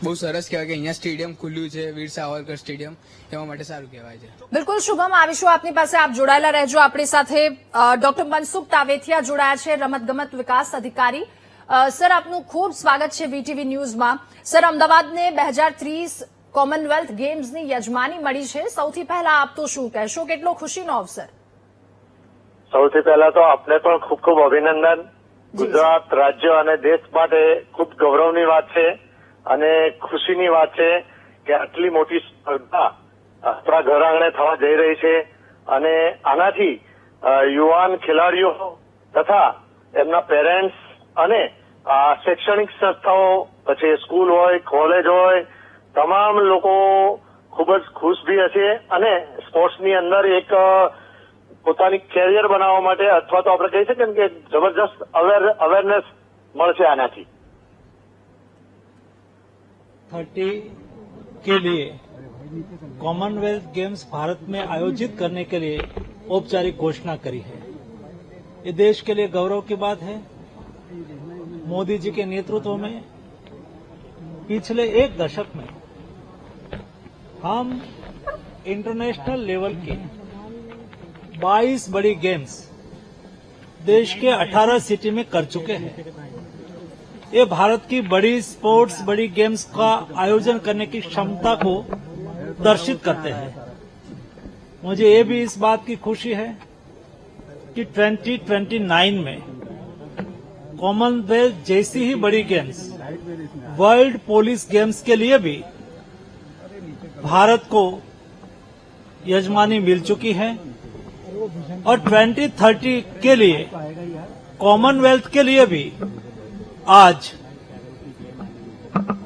બહુ સરસ કહેવાય કે અહીંયા સ્ટેડિયમ ખુલ્લું છે, વીર સાવરકર સ્ટેડિયમ, એવા માટે સારું કહેવાય છે. બિલકુલ શુભમ, આવીશું આપની પાસે, આપ જોડાયેલા રહેજો. આપણી સાથે ડોક્ટર મનસુખ તાવેથિયા જોડાયા છે, રમતગમત વિકાસ અધિકારી. સર, આપનું ખૂબ સ્વાગત છે વીટીવી ન્યૂઝમાં. સર, અમદાવાદને 2030 કોમનવેલ્થ ગેમ્સની યજમાની મળી છે. સૌથી પહેલા આપ તો શું કહેશો, કેટલો ખુશીનો અવસર? સૌથી પહેલા તો આપને પણ ખૂબ ખૂબ અભિનંદન. ગુજરાત રાજ્ય અને દેશ માટે ખૂબ ગૌરવની વાત છે અને ખુશીની વાત છે કે આટલી મોટી સ્પર્ધા આપણા ઘર આંગણે થવા જઈ રહી છે અને આનાથી યુવાન ખેલાડીઓ તથા એમના પેરેન્ટ્સ અને શૈક્ષણિક સંસ્થાઓ, પછી સ્કૂલ હોય, કોલેજ હોય, તમામ લોકો ખૂબ જ ખુશ બી હશે અને સ્પોર્ટ્સની અંદર એક પોતાની કેરિયર બનાવવા માટે અથવા તો આપણે કહી શકીએ કે જબરજસ્ત અવેરનેસ મળશે આનાથી. 30 के लिए कॉमनवेल्थ गेम्स भारत में आयोजित करने के लिए औपचारिक घोषणा करी है. ये देश के लिए गौरव की बात है. मोदी जी के नेतृत्व में पिछले 1 दशक में हम इंटरनेशनल लेवल की 22 बड़ी गेम्स देश के 18 सिटी में कर चुके हैं. ये भारत की बड़ी स्पोर्ट्स, बड़ी गेम्स का आयोजन करने की क्षमता को दर्शित करते हैं. मुझे ये भी इस बात की खुशी है कि 2029 में कॉमनवेल्थ जैसी ही बड़ी गेम्स, वर्ल्ड पुलिस गेम्स के लिए भी भारत को यजमानी मिल चुकी है और 2030 के लिए कॉमनवेल्थ के लिए भी आज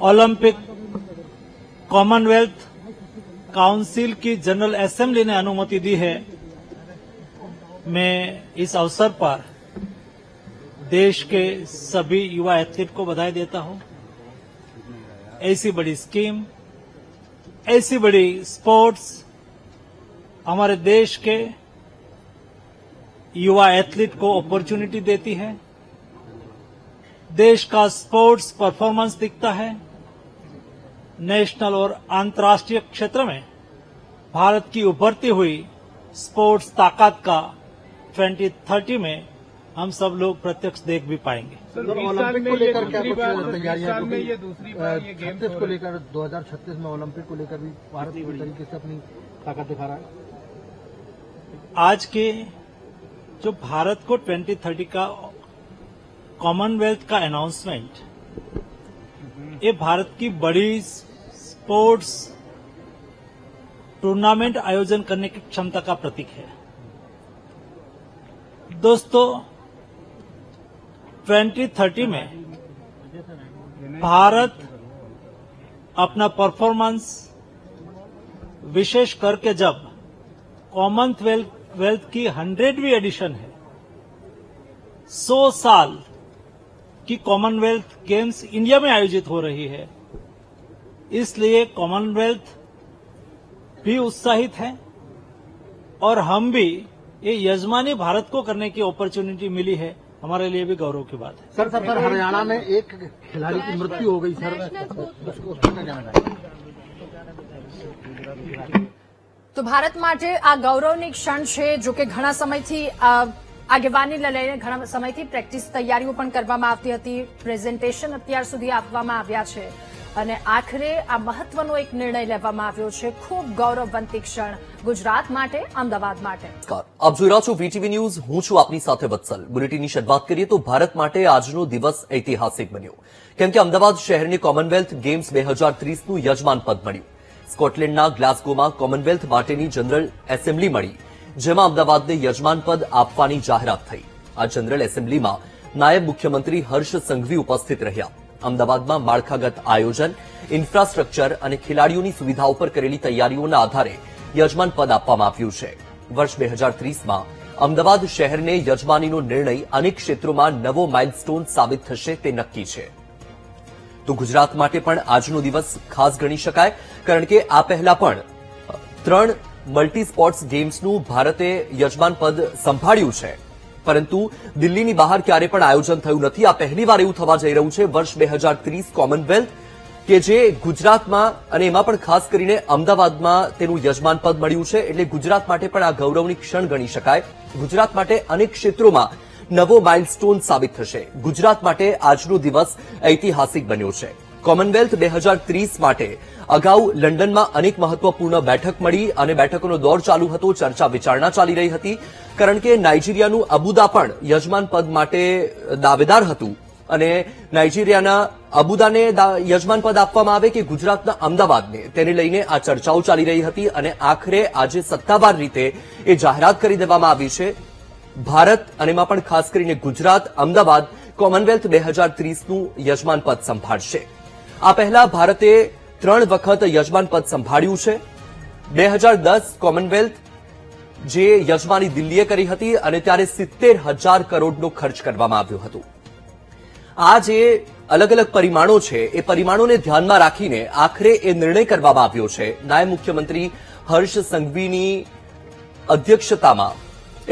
ओलंपिक कॉमनवेल्थ काउंसिल की जनरल असेंबली ने अनुमति दी है. मैं इस अवसर पर देश के सभी युवा एथलीट को बधाई देता हूं। ऐसी बड़ी स्कीम, ऐसी बड़ी स्पोर्ट्स हमारे देश के युवा एथलीट को अपॉर्चुनिटी देती है। देश का स्पोर्ट्स परफॉर्मेंस दिखता है। नेशनल और अंतर्राष्ट्रीय क्षेत्र में भारत की उभरती हुई स्पोर्ट्स ताकत का 2030 में हम सब लोग प्रत्यक्ष देख भी पाएंगे। ओलंपिक को लेकर क्या कुछ तैयारियां, क्योंकि 36 को लेकर 2036 में ओलंपिक को लेकर भी भारत पूरी तरीके से अपनी ताकत दिखा रहा है। आज के जो भारत को 2030 का कॉमनवेल्थ का अनाउंसमेंट, ये भारत की बड़ी स्पोर्ट्स टूर्नामेंट आयोजन करने की क्षमता का प्रतीक है। दोस्तों, 2030 में भारत अपना परफॉर्मेंस विशेष करके जब कॉमनवेल्थ की 100वीं एडिशन है, 100 साल की कॉमनवेल्थ गेम्स इंडिया में आयोजित हो रही है, इसलिए कॉमनवेल्थ भी उत्साहित है और हम भी ये यजमानी भारत को करने की अपॉर्चुनिटी मिली है, हमारे लिए भी गौरव की बात है। सर हरियाणा में एक खिलाड़ी की मृत्यु हो गई सर, उसको क्या कहना चाहिए? તો ભારત માટે આ ગૌરવની ક્ષણ છે। જો કે ઘણા સમયથી આગેવાનીને લઈને ઘણા સમયથી પ્રેક્ટિસ તૈયારીઓ પણ કરવામાં આવતી હતી, પ્રેઝન્ટેશન અત્યાર સુધી આપવામાં આવ્યા છે અને આખરે આ મહત્વનો એક નિર્ણય લેવામાં આવ્યો છે। ખૂબ ગૌરવવંતી ક્ષણ ગુજરાત માટે, અમદાવાદ માટે। આપ જોઈ રહ્યા છો વીટીવી ન્યૂઝ, હું છું આપની સાથે વત્સલ। બુલેટિનની શરૂઆત કરીએ તો ભારત માટે આજનો દિવસ ઐતિહાસિક બન્યો, કેમ કે અમદાવાદ શહેરને કોમનવેલ્થ ગેમ્સ 2030નું યજમાન પદ મળ્યું। સ્કોટલેન્ડના ગ્લાસગોમાં કોમનવેલ્થ માટેની જનરલ એસેમ્બલી મળી, જેમાં અમદાવાદને યજમાન પદ આપવાની જાહેરાત થઈ। આ જનરલ એસેમ્બલીમાં નાયબ મુખ્યમંત્રી હર્ષ સંઘવી ઉપસ્થિત રહ્યા। અમદાવાદમાં માળખાગત આયોજન, ઇન્ફ્રાસ્ટ્રક્ચર અને ખેલાડીઓની સુવિધાઓ પર કરેલી તૈયારીઓના આધારે યજમાન પદ આપવામાં આવ્યું છે। વર્ષ 2030માં અમદાવાદ શહેરને યજમાનીનો નિર્ણય અનેક ક્ષેત્રોમાં નવો માઇલસ્ટોન સાબિત થશે તે નક્કી છે। તો ગુજરાત માટે પણ આજનો દિવસ ખાસ ગણી શકાય, કારણ કે આ પહેલા પણ 3 મલ્ટી સ્પોર્ટ્સ ગેમ્સનું ભારતે યજમાન પદ સંભાળ્યું છે, પરંતુ દિલ્હીની બહાર ક્યારે પણ આયોજન થયું નથી। આ પહેલીવાર એવું થવા જઈ રહ્યું છે। વર્ષ 2030 કોમનવેલ્થ કે જે ગુજરાતમાં અને એમાં પણ ખાસ કરીને અમદાવાદમાં તેનું યજમાન પદ મળ્યું છે, એટલે ગુજરાત માટે પણ આ ગૌરવની ક્ષણ ગણી શકાય। ગુજરાત માટે અનેક ક્ષેત્રોમાં નવો માઇલસ્ટોન સાબિત થશે। ગુજરાત માટે આજનો દિવસ ઐતિહાસિક બન્યો છે। કોમનવેલ્થ 2030 માટે અગાઉ લંડનમાં અનેક મહત્વપૂર્ણ બેઠક મળી અને બેઠકોનો દોર ચાલુ હતો, ચર્ચા વિચારણા ચાલી રહી હતી, કારણ કે નાઇજીરિયાનું અબુદા પણ યજમાન પદ માટે દાવેદાર હતું અને નાઇજીરિયાના અબુદાને યજમાન પદ આપવામાં આવે કે ગુજરાતના અમદાવાદને, તેને લઈને આ ચર્ચાઓ ચાલી રહી હતી અને આખરે આજે સત્તાવાર રીતે એ જાહેરાત કરી દેવામાં આવી છે। ભારત અને એમાં પણ ખાસ કરીને ગુજરાત, અમદાવાદ કોમનવેલ્થ 2030નું યજમાન પદ સંભાળશે। આ પહેલા ભારતે 3 વખત યજમાન પદ સંભાળ્યું છે। 2010 કોમનવેલ્થ જે યજમાની દિલ્હીએ કરી હતી અને ત્યારે 70,000 કરોડનો ખર્ચ કરવામાં આવ્યો હતો। આ જે અલગ અલગ પરિમાણો છે, એ પરિમાણોને ધ્યાનમાં રાખીને આખરે એ નિર્ણય કરવામાં આવ્યો છે। નાયબ મુખ્યમંત્રી હર્ષ સંઘવીની અધ્યક્ષતામાં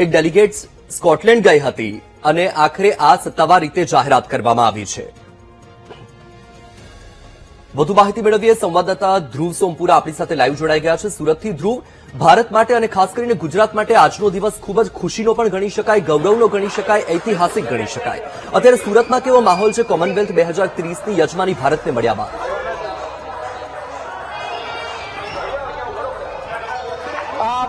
એક ડેલિગેટ્સ સ્કોટલેન્ડ ગઈ હતી અને આખરે આ સત્તાવાર રીતે જાહેરાત કરવામાં આવી છે। વધુ માહિતી મેળવીએ સંવાદદાતા ધ્રુવ સોમપુરા આપણી સાથે લાઈવ જોડાઈ ગયા છે સુરતથી। ધ્રુવ, ભારત માટે અને ખાસ કરીને ગુજરાત માટે આજનો દિવસ ખૂબ જ ખુશીનો પણ ગણી શકાય, ગૌરવનો ગણી શકાય, ઐતિહાસિક ગણી શકાય। અત્યારે સુરતમાં કેવો માહોલ છે કોમનવેલ્થ 2030ની યજમાની ભારતને મળ્યા બાદ?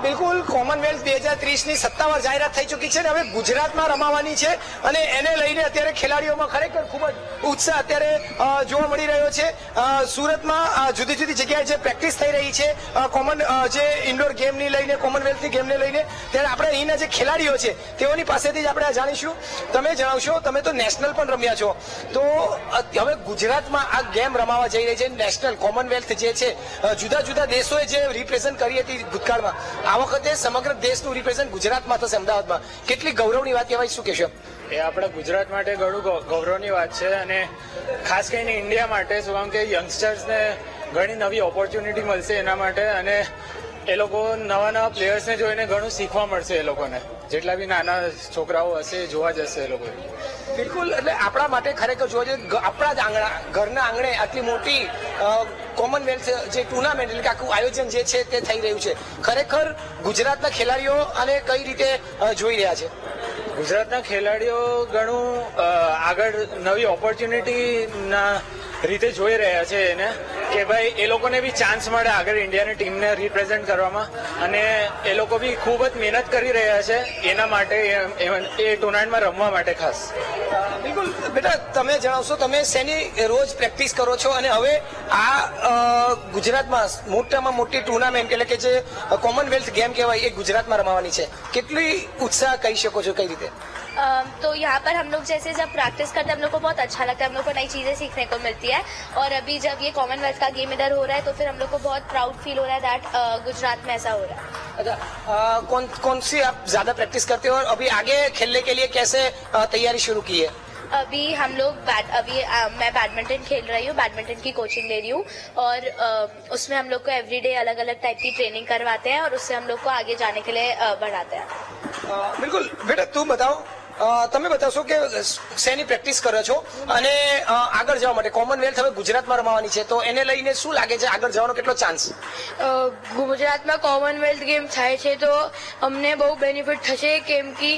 બિલકુલ, કોમનવેલ્થ 2030ની સત્તાવાર જાહેરાત થઈ ચૂકી છે અને હવે ગુજરાતમાં રમાવાની છે અને એને લઈને અત્યારે ખેલાડીઓમાં ખરેખર ખૂબ જ ઉત્સાહ અત્યારે જોવા મળી રહ્યો છે। સુરતમાં જુદી જુદી જગ્યાએ જે પ્રેક્ટિસ થઈ રહી છે કોમન જે ઇન્ડોર ગેમની લઈને, કોમનવેલ્થની ગેમને લઈને, ત્યારે આપણે અહીંના જે ખેલાડીઓ છે તેઓની પાસેથી જ આપણે આ જાણીશું। તમે જણાવશો, તમે તો નેશનલ પણ રમ્યા છો, તો હવે ગુજરાતમાં આ ગેમ રમાવા જઈ રહી છે નેશનલ કોમનવેલ્થ જે છે, જુદા જુદા દેશોએ જે રિપ્રેઝન્ટ કરી હતી ભૂતકાળમાં, આ વખતે સમગ્ર દેશ દેશનું રિપ્રેઝન્ટ ગુજરાતમાં થશે અમદાવાદમાં, કેટલી ગૌરવની વાત કહેવાય, શું કહેશો? એ આપણા ગુજરાત માટે ઘણું ગૌરવની વાત છે અને ખાસ કરીને ઇન્ડિયા માટે, શું કામ કે યંગસ્ટર્સને ઘણી નવી ઓપોર્ચ્યુનિટી મળશે એના માટે, અને એ લોકો નવા નવા પ્લેયર્સને જોઈને ઘણું શીખવા મળશે. એ લોકોને જેટલા બી નાના છોકરાઓ હશે એ જોવા જશે એ લોકો. બિલકુલ, એટલે આપણા માટે ખરેખર જોવા જઈએ આપણા જ ઘરના આંગણે આટલી મોટી કોમનવેલ્થ જે ટુર્નામેન્ટ એટલે કે આખું આયોજન જે છે તે થઈ રહ્યું છે. ખરેખર ગુજરાતના ખેલાડીઓ આને કઈ રીતે જોઈ રહ્યા છે? ગુજરાતના ખેલાડીઓ ઘણું આગળ નવી ઓપોર્ચ્યુનિટીના રીતે જોઈ રહ્યા છે એને, કે ભાઈ એ લોકોને બી ચાન્સ મળે આગળ ઇન્ડિયાની ટીમને રિપ્રેઝેન્ટ કરવામાં, અને એ લોકો બી ખૂબ જ મહેનત કરી રહ્યા છે એના માટે, એ ટુર્નામેન્ટમાં રમવા માટે ખાસ. બિલકુલ બેટા, તમે જણાવશો તમે શેની રોજ પ્રેક્ટિસ કરો છો, અને હવે આ ગુજરાતમાં મોટામાં મોટી ટુર્નામેન્ટ એટલે કે જે કોમનવેલ્થ ગેમ કહેવાય એ ગુજરાતમાં રમાવાની છે, કેટલી ઉત્સાહ કહી શકો છો, કઈ રીતે? तो यहाँ पर हम लोग जैसे जब प्रैक्टिस करते हैं हम लोग को बहुत अच्छा लगता है, हम लोग को नई चीजें सीखने को मिलती है, और अभी जब ये कॉमनवेल्थ का गेम इधर हो रहा है तो फिर हम लोग को बहुत प्राउड फील हो रहा है दैट गुजरात में ऐसा हो रहा है. अच्छा, कौन सी आप ज्यादा प्रैक्टिस करते हो और अभी आगे खेलने के लिए कैसे तैयारी शुरू की है? अभी हम लोग मैं बैडमिंटन खेल रही हूँ, बैडमिंटन की कोचिंग ले रही हूँ, और उसमें हम लोग को एवरीडे अलग अलग टाइप की ट्रेनिंग करवाते हैं और उससे हम लोग को आगे जाने के लिए बढ़ाते हैं. બિલકુલ બેટા, તું બતાવો, તમે બતાવશો કે શેની પ્રેક્ટિસ કરો છો અને આગળ જવા માટે કોમનવેલ્થ હવે ગુજરાતમાં રમાવાની છે, તો એને લઈને શું લાગે છે આગળ જવાનો કેટલો ચાન્સ? ગુજરાતમાં કોમનવેલ્થ ગેમ થાય છે તો અમને બહુ બેનિફિટ થશે, કેમ કે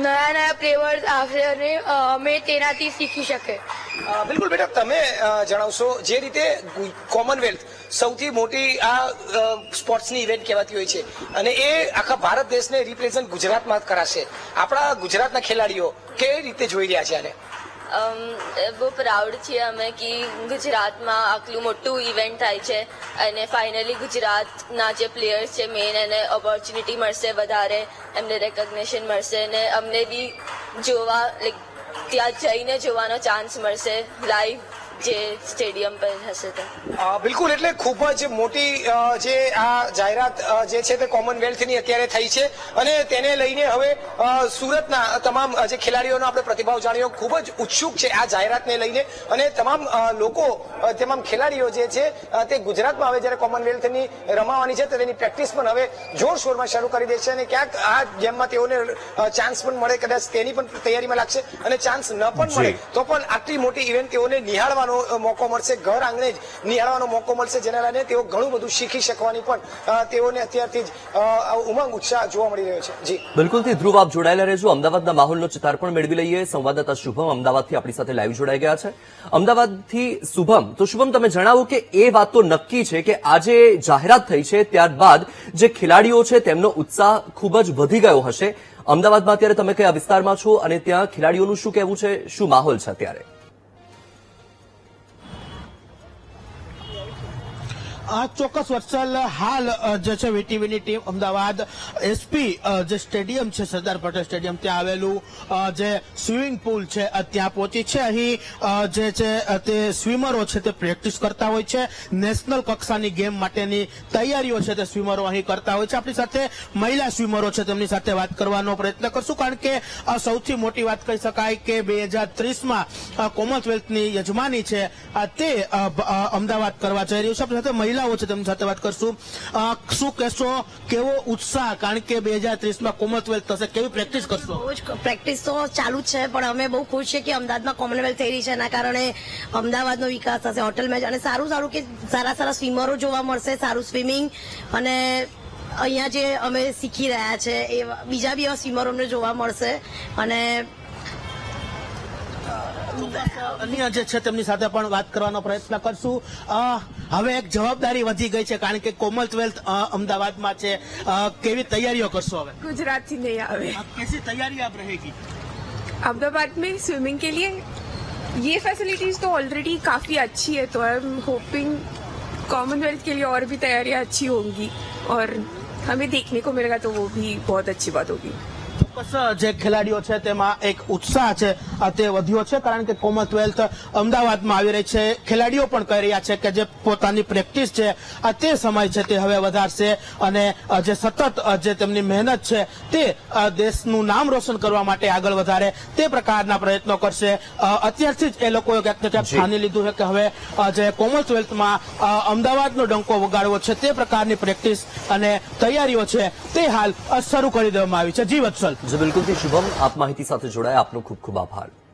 નયા નયા પ્લેયર્સ આવશે અને અમે તેનાથી શીખી શકે. બિલકુલ બેટા, તમે જણાવશો જે રીતે કોમનવેલ્થ સૌથી મોટી આ સ્પોર્ટ્સની ઇવેન્ટ કહેવાતી હોય છે અને એ આખા ભારત દેશને રિપ્રેઝન્ટ ગુજરાતમાં કરાશે, આપણા ગુજરાતના ખેલાડીઓ કેવી રીતે જોઈ રહ્યા છે આને? બહુ પ્રાઉડ છીએ અમે કે ગુજરાતમાં આટલું મોટું ઇવેન્ટ થાય છે અને ફાઇનલી ગુજરાતના જે પ્લેયર્સ છે મેઇન એને ઓપોર્ચ્યુનિટી મળશે, વધારે એમને રેકગ્નિશન મળશે અને અમને બી જોવા ત્યાં જઈને જોવાનો ચાન્સ મળશે લાઈવ જે સ્ટેડિયમ પર હશે તો. બિલકુલ, એટલે ખૂબ જ મોટી જે આ જાહેરાત જે છે તે કોમનવેલ્થની અત્યારે થઈ છે અને તેને લઈને હવે સુરતના તમામ જે ખેલાડીઓનો આપણે પ્રતિભાવ જાણ્યો, ખૂબ જ ઉત્સુક છે આ જાહેરાતને લઈને, અને તમામ લોકો તમામ ખેલાડીઓ જે છે તે ગુજરાતમાં હવે જ્યારે કોમનવેલ્થની રમાવાની છે તો તેની પ્રેક્ટિસ પણ હવે જોરશોરમાં શરૂ કરી દેશે અને ક્યાંક આ ગેમમાં તેઓને ચાન્સ પણ મળે, કદાચ તેની પણ તૈયારીમાં લાગશે, અને ચાન્સ ન પણ મળે તો પણ આટલી મોટી ઇવેન્ટ તેઓને નિહાળવાનો મોકો મળશે, ઘર આંગણે જ નિહાળવાનો મોકો મળશે, જેના લઈને તેઓ ઘણું બધું શીખી શકવાની પણ તેઓને અત્યારથી જ ઉમંગ ઉત્સાહ જોવા મળી રહ્યો છે. જી બિલકુલથી ધ્રુવ, આપ જોડાયેલા રહેજો. અમદાવાદના માહોલનો ચિતાર પણ મેળવી લઈએ. સંવાદદાતા શુભમ અમદાવાદથી આપણી સાથે લાઈવ જોડાઈ ગયા છે. અમદાવાદથી શુભમ, તો શુભમ તમે જણાવો કે એ વાત તો નક્કી છે કે આજે જાહેરાત થઈ છે ત્યારબાદ જે ખેલાડીઓ છે તેમનો ઉત્સાહ ખૂબ જ વધી ગયો હશે. અમદાવાદમાં અત્યારે તમે કયા વિસ્તારમાં છો અને ત્યાં ખેલાડીઓનું શું કહેવું છે, શું માહોલ છે અત્યારે? ચોક્કસ વત્સલ, હાલ જે છે વીટીવીની ટીમ અમદાવાદ એસપી જે સ્ટેડિયમ છે સરદાર પટેલ સ્ટેડિયમ ત્યાં આવેલું જે સ્વિમિંગ પુલ છે ત્યાં પહોંચી છે. અહીં જે છે તે સ્વિમરો છે તે પ્રેક્ટિસ કરતા હોય છે, નેશનલ કક્ષાની ગેમ માટેની તૈયારીઓ છે તે સ્વિમરો અહીં કરતા હોય છે. આપણી સાથે મહિલા સ્વિમરો છે તેમની સાથે વાત કરવાનો પ્રયત્ન કરશું, કારણ કે સૌથી મોટી વાત કહી શકાય કે 2030માં કોમનવેલ્થની યજમાની છે તે અમદાવાદ કરવા જઈ રહ્યું છે. આપણી સાથે મહિલાઓ છે તેમની સાથે વાત કરશું. શું કહેશો, કેવો ઉત્સાહ, કારણ કે 2030માં કોમનવેલ્થ થશે, કેવી પ્રેક્ટિસ કરશો? પ્રેક્ટિસ તો ચાલુ જ છે, પણ અમે બહુ ખુશ છે કે અમદાવાદમાં કોમનવેલ્થ થઈ રહી છે, એના કારણે અમદાવાદનો વિકાસ થશે, હોટલ મેચ, અને સારું કે સારા સ્વિમરો જોવા મળશે, સારું સ્વિમિંગ, અને અહીંયા જે અમે શીખી રહ્યા છે એ બીજા બી સ્વિમરો અમને જોવા મળશે. અને અન્ય જે છે તેમની સાથે પણ વાત કરવાનો પ્રયત્ન કરશું. હવે એક જવાબદારી વધી ગઈ છે, કારણ કે કોમનવેલ્થ અમદાવાદમાં છે, કેવી તૈયારીઓ કરશો? હવે गुजरात से नहीं आवे, कैसी तैयारी आप रहेगी अहमदाबाद में स्विमिंग के लिए? ये फैसिलिटीज तो ऑलरेडी काफी अच्छी है, तो आई एम होपिंग कॉमनवेल्थ के लिए और भी तैयारियां अच्छी होंगी और हमें देखने को मिलेगा, तो वो भी बहुत अच्छी बात होगी. ચોક્કસ જે ખેલાડીઓ છે તેમાં એક ઉત્સાહ છે તે વધ્યો છે, કારણ કે કોમનવેલ્થ અમદાવાદમાં આવી રહી છે. ખેલાડીઓ પણ કહી રહ્યા છે કે જે પોતાની પ્રેક્ટિસ છે તે સમય છે તે હવે વધારશે અને જે સતત જે તેમની મહેનત છે તે દેશનું નામ રોશન કરવા માટે આગળ વધારે તે પ્રકારના પ્રયત્નો કરશે. અત્યારથી જ એ લોકોએ ક્યાંક ને ક્યાંક ઠાની લીધું છે કે હવે જે કોમનવેલ્થમાં અમદાવાદનો ડંકો વગાડવો છે તે પ્રકારની પ્રેક્ટિસ અને તૈયારીઓ છે તે હાલ શરૂ કરી દેવામાં આવી છે. જી વત્સલ. જી બિલકુલથી શુભમ, આપ માહિતી સાથે જોડાયા આપનો ખૂબ ખૂબ આભાર.